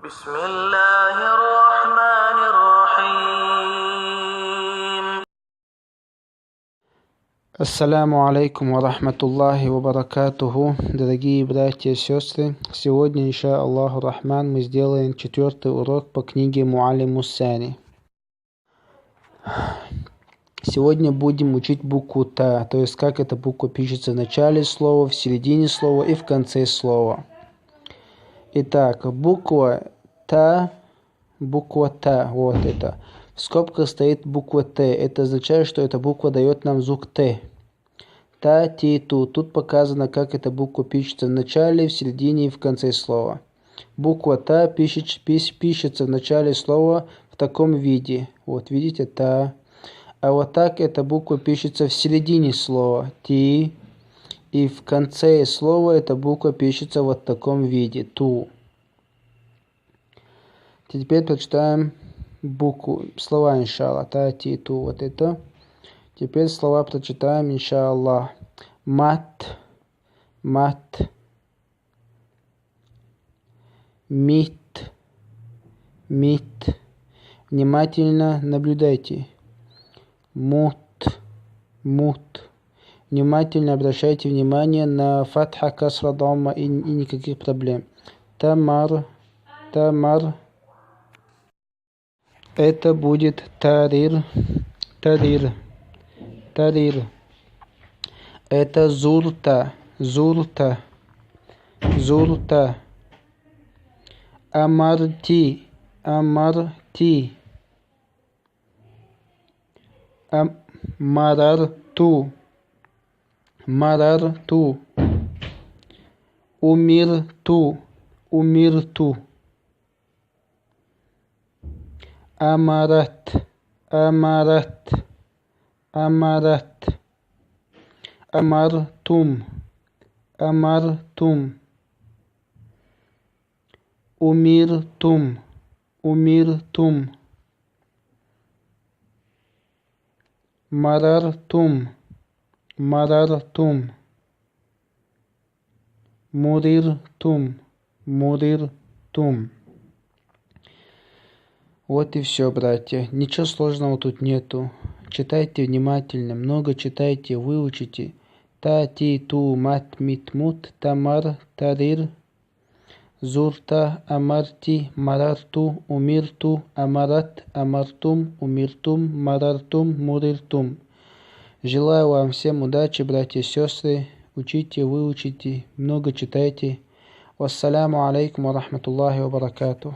بسم الله الرحمن الرحيم. Ассаляму алейкум ва рахматуллахи ва баракатуху. Дорогие братья и сестры, сегодня, инша Аллаху Рахман, мы сделаем 4-й урок по книге Муаллиму Сани. Сегодня будем учить букву Та, то есть как эта буква пишется в начале слова, в середине слова и в конце слова. Итак, буква Та, вот это. В скобках стоит буква Т. Это означает, что эта буква дает нам звук Т. Та, ти, ту. Тут показано, как эта буква пишется в начале, в середине и в конце слова. Буква Та пишется в начале слова в таком виде. Вот, видите, Та. А вот так эта буква пишется в середине слова. Ти. И в конце слова эта буква пишется вот в таком виде. Ту. Теперь прочитаем слова, иншаллах. Та, ти, ту. Вот это. Теперь слова прочитаем, иншаллах. Мат. Мит. Внимательно наблюдайте. Мут. Внимательно обращайте внимание на фатха, касра, дамма и никаких проблем. Тамар. Это будет тарир. Это зурта. Амарти. Марарту. Умирту. Амарат. Амартум. Умиртум. Марартум. Муриртум. Вот и все, братья. Ничего сложного тут нету. Читайте внимательно, много читайте, выучите. Та, ти, ту, мат, мит, мут, тамар, тарир, зурта, амарти, марарту, умирту, амарат, амартум, умиртум, марартум, муриртум. Желаю вам всем удачи, братья и сестры. Учите, выучите, много читайте. Вассаляму алейкум ва рахматуллахи ва баракатух.